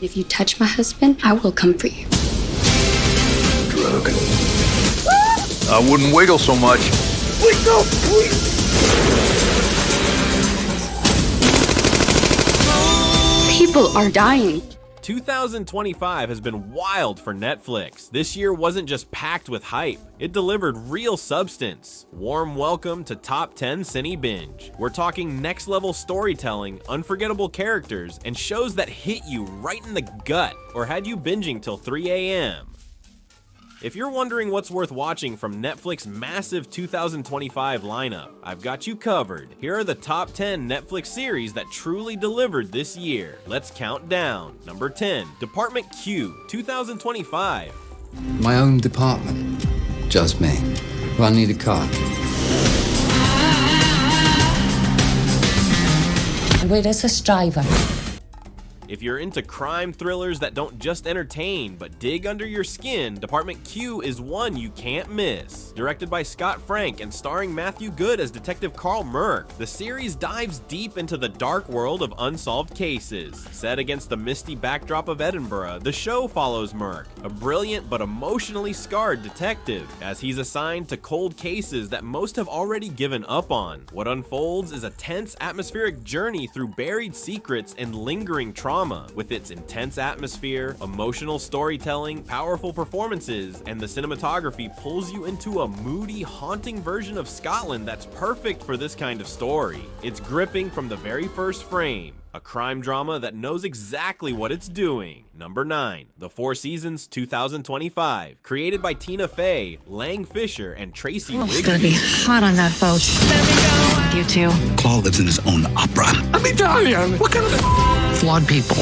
If you touch my husband, I will come for you. Drug. I wouldn't wiggle so much. Wiggle, please. People are dying. 2025 has been wild for Netflix. This year wasn't just packed with hype, it delivered real substance. Warm welcome to Top 10 Cine Binge. We're talking next level storytelling, unforgettable characters, and shows that hit you right in the gut or had you binging till 3 a.m. If you're wondering what's worth watching from Netflix's massive 2025 lineup, I've got you covered. Here are the top 10 Netflix series that truly delivered this year. Let's count down. Number 10, Department Q, 2025. My own department. Just me. Well, I need a car. Where is his driver? If you're into crime thrillers that don't just entertain, but dig under your skin, Department Q is one you can't miss. Directed by Scott Frank and starring Matthew Good as Detective Carl Merck, the series dives deep into the dark world of unsolved cases. Set against the misty backdrop of Edinburgh, the show follows Merck, a brilliant but emotionally scarred detective, as he's assigned to cold cases that most have already given up on. What unfolds is a tense atmospheric journey through buried secrets and lingering trauma. With its intense atmosphere, emotional storytelling, powerful performances, and the cinematography pulls you into a moody, haunting version of Scotland that's perfect for this kind of story. It's gripping from the very first frame. A crime drama that knows exactly what it's doing. Number 9, The Four Seasons 2025. Created by Tina Fey, Lang Fisher, and Tracy Wiggins. It's gonna be hot on that boat. You too. Claw lives in his own opera. I'm Italian. What kind of Flawed people.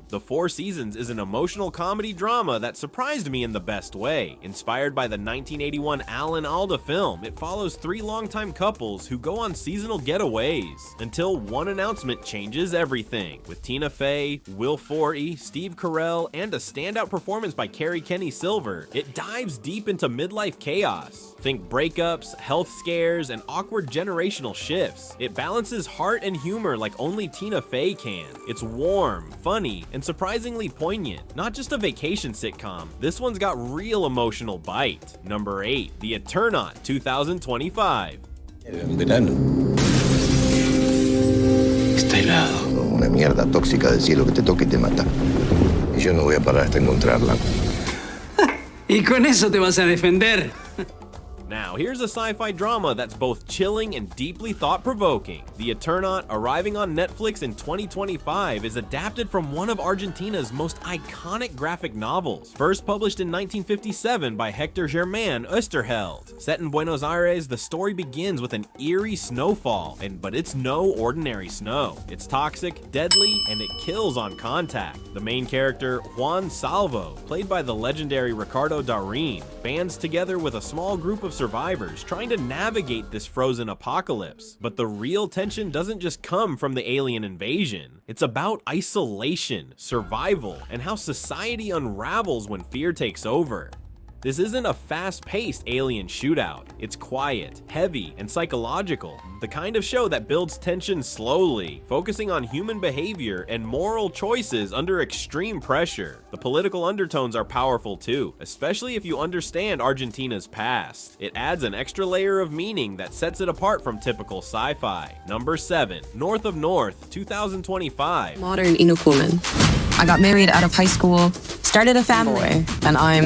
The Four Seasons is an emotional comedy drama that surprised me in the best way. Inspired by the 1981 Alan Alda film, it follows 3 longtime couples who go on seasonal getaways until one announcement changes everything. With Tina Fey, Will Forte, Steve Carell, and a standout performance by Carrie Kenny Silver, it dives deep into midlife chaos. Think breakups, health scares, and awkward generational shifts. It balances heart and humor like only Tina Fey can. It's warm, funny, and surprisingly poignant. Not just a vacation sitcom, this one's got real emotional bite. Number 8, The Eternaut 2025. Está helado. Una mierda tóxica del cielo que te toca y te mata. Y yo no voy a parar hasta encontrarla. Y con eso te vas a defender. Now, here's a sci-fi drama that's both chilling and deeply thought-provoking. The Eternaut, arriving on Netflix in 2025, is adapted from one of Argentina's most iconic graphic novels. First published in 1957 by Hector Germán Oesterheld. Set in Buenos Aires, the story begins with an eerie snowfall, but it's no ordinary snow. It's toxic, deadly, and it kills on contact. The main character, Juan Salvo, played by the legendary Ricardo Darín, bands together with a small group of survivors trying to navigate this frozen apocalypse. But the real tension doesn't just come from the alien invasion. It's about isolation, survival, and how society unravels when fear takes over. This isn't a fast-paced alien shootout. It's quiet, heavy, and psychological. The kind of show that builds tension slowly, focusing on human behavior and moral choices under extreme pressure. The political undertones are powerful too, especially if you understand Argentina's past. It adds an extra layer of meaning that sets it apart from typical sci-fi. Number 7, North of North 2025. Modern Inukuman. I got married out of high school, started a family, and I'm...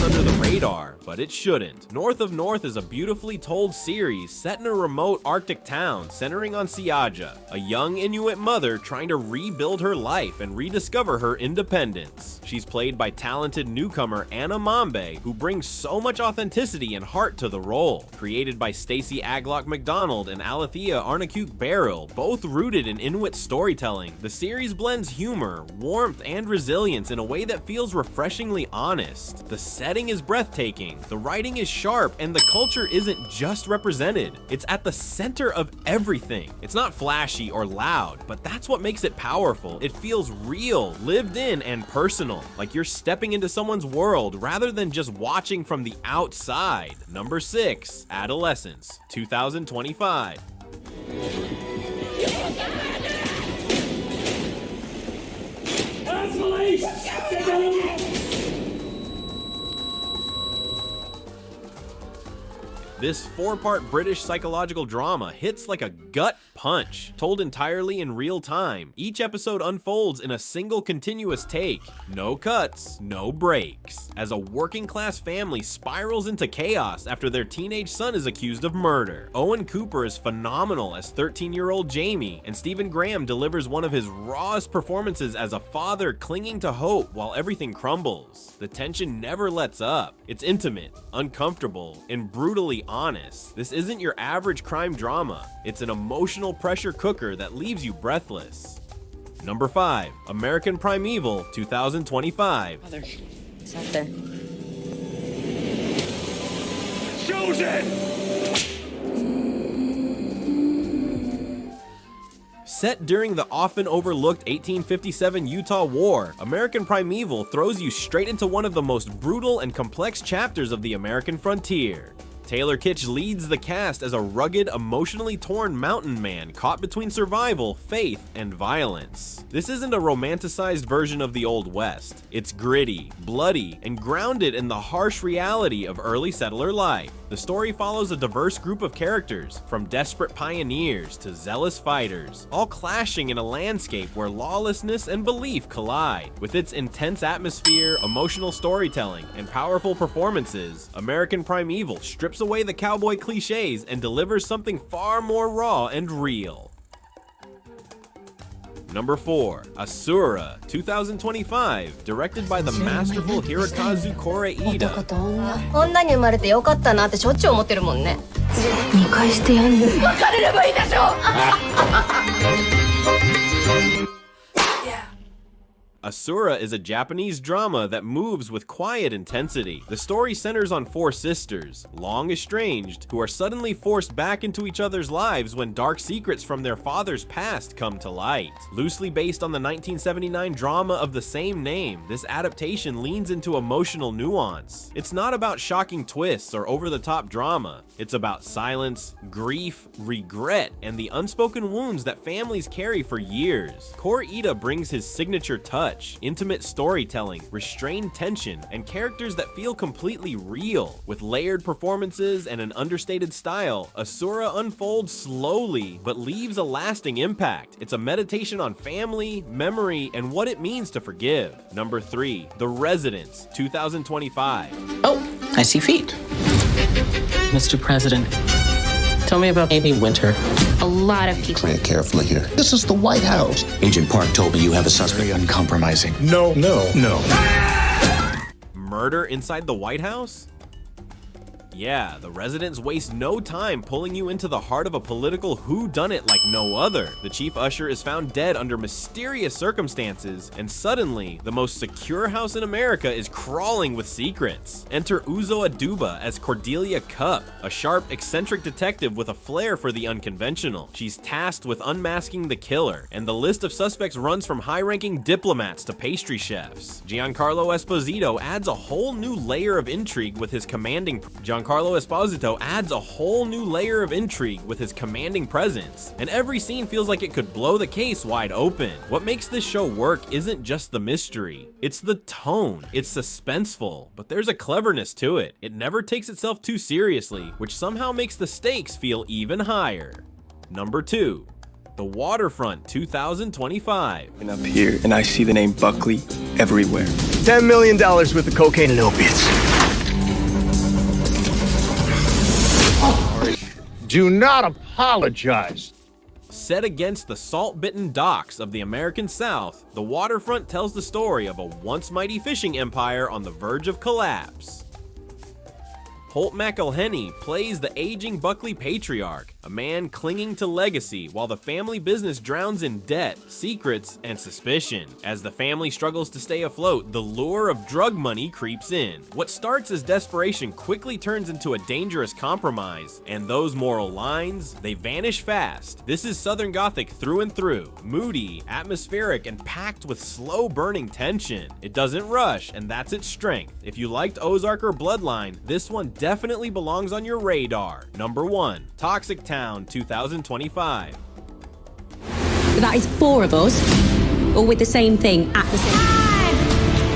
Under the radar, but it shouldn't. North of North is a beautifully told series set in a remote Arctic town centering on Siaja, a young Inuit mother trying to rebuild her life and rediscover her independence. She's played by talented newcomer Anna Mambe, who brings so much authenticity and heart to the role. Created by Stacey Aglock McDonald and Alethea Arnaquke Beryl, both rooted in Inuit storytelling, the series blends humor, warmth, and resilience in a way that feels refreshingly honest. The setting is breathtaking, provoking. The writing is sharp, and the culture isn't just represented. It's at the center of everything. It's not flashy or loud, but that's what makes it powerful. It feels real, lived in, and personal, like you're stepping into someone's world rather than just watching from the outside. Number 6, Adolescence, 2025. This 4-part British psychological drama hits like a gut punch, told entirely in real time. Each episode unfolds in a single continuous take. No cuts, no breaks. As a working-class family spirals into chaos after their teenage son is accused of murder. Owen Cooper is phenomenal as 13-year-old Jamie, and Stephen Graham delivers one of his rawest performances as a father clinging to hope while everything crumbles. The tension never lets up. It's intimate, uncomfortable, and brutally honest. This isn't your average crime drama. It's an emotional pressure cooker that leaves you breathless. Number 5, American Primeval, 2025. It's out there. Set during the often overlooked 1857 Utah War, American Primeval throws you straight into one of the most brutal and complex chapters of the American frontier. Taylor Kitsch leads the cast as a rugged, emotionally torn mountain man caught between survival, faith, and violence. This isn't a romanticized version of the Old West. It's gritty, bloody, and grounded in the harsh reality of early settler life. The story follows a diverse group of characters, from desperate pioneers to zealous fighters, all clashing in a landscape where lawlessness and belief collide. With its intense atmosphere, emotional storytelling, and powerful performances, American Primeval strips away the cowboy cliches and delivers something far more raw and real. Number 4, Asura, 2025, directed by the masterful Hirokazu Koreeda. 女に生まれてよかったなってしょっちゅう思ってるもんね。見返してやんの。別れればいいでしょ。Asura is a Japanese drama that moves with quiet intensity. The story centers on 4 sisters, long estranged, who are suddenly forced back into each other's lives when dark secrets from their father's past come to light. Loosely based on the 1979 drama of the same name, this adaptation leans into emotional nuance. It's not about shocking twists or over-the-top drama. It's about silence, grief, regret, and the unspoken wounds that families carry for years. Koreeda brings his signature touch, intimate storytelling, restrained tension, and characters that feel completely real. With layered performances and an understated style, Asura unfolds slowly but leaves a lasting impact. It's a meditation on family, memory, and what it means to forgive. Number 3, The Residents, 2025. Oh, I see feet. Mr. President, tell me about Amy Winter. A lot of people. Tread carefully here. This is the White House. Agent Park told me you have a suspect. Very uncompromising. No. Murder inside the White House? Yeah, The Residents waste no time pulling you into the heart of a political whodunit like no other. The chief usher is found dead under mysterious circumstances, and suddenly, the most secure house in America is crawling with secrets. Enter Uzo Aduba as Cordelia Cupp, a sharp, eccentric detective with a flair for the unconventional. She's tasked with unmasking the killer, and the list of suspects runs from high-ranking diplomats to pastry chefs. Giancarlo Esposito adds a whole new layer of intrigue with his commanding presence, and every scene feels like it could blow the case wide open. What makes this show work isn't just the mystery, it's the tone. It's suspenseful, but there's a cleverness to it. It never takes itself too seriously, which somehow makes the stakes feel even higher. Number 2, The Waterfront, 2025. And up here, and I see the name Buckley everywhere. $10 million worth of cocaine and opiates. Do not apologize. Set against the salt-bitten docks of the American South, The Waterfront tells the story of a once mighty fishing empire on the verge of collapse. Holt McElhenney plays the aging Buckley patriarch, a man clinging to legacy while the family business drowns in debt, secrets, and suspicion. As the family struggles to stay afloat, the lure of drug money creeps in. What starts as desperation quickly turns into a dangerous compromise, and those moral lines, they vanish fast. This is Southern Gothic through and through, moody, atmospheric, and packed with slow burning tension. It doesn't rush, and that's its strength. If you liked Ozark or Bloodline, this one definitely belongs on your radar. Number 1, Toxic Town 2025. That is 4 of us, all with the same thing at the same time.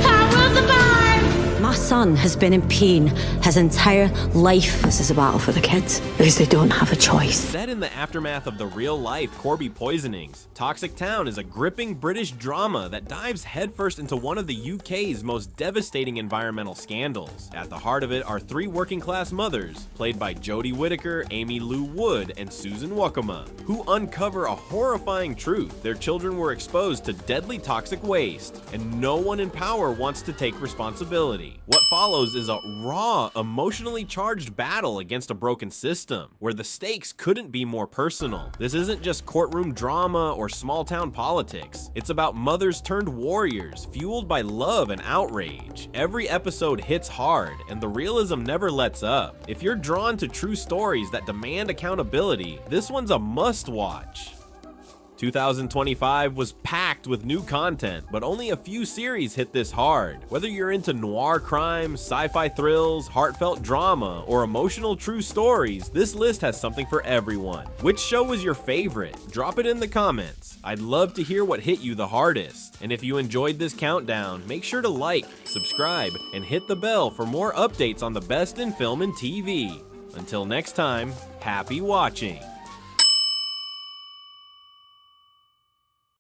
I will survive! My son has been in pain his entire life. This is a battle for the kids, because they don't have a choice. Set in the aftermath of the real-life Corby poisonings, Toxic Town is a gripping British drama that dives headfirst into one of the UK's most devastating environmental scandals. At the heart of it are 3 working-class mothers, played by Jodie Whittaker, Amy Lou Wood, and Susan Wakama, who uncover a horrifying truth. Their children were exposed to deadly toxic waste, and no one in power wants to take responsibility. What follows is a raw, emotionally charged battle against a broken system, where the stakes couldn't be more personal. This isn't just courtroom drama or small-town politics. It's about mothers turned warriors, fueled by love and outrage. Every episode hits hard, and the realism never lets up. If you're drawn to true stories that demand accountability, this one's a must-watch. 2025 was packed with new content, but only a few series hit this hard. Whether you're into noir crime, sci-fi thrills, heartfelt drama, or emotional true stories, this list has something for everyone. Which show was your favorite? Drop it in the comments. I'd love to hear what hit you the hardest. And if you enjoyed this countdown, make sure to like, subscribe, and hit the bell for more updates on the best in film and TV. Until next time, happy watching.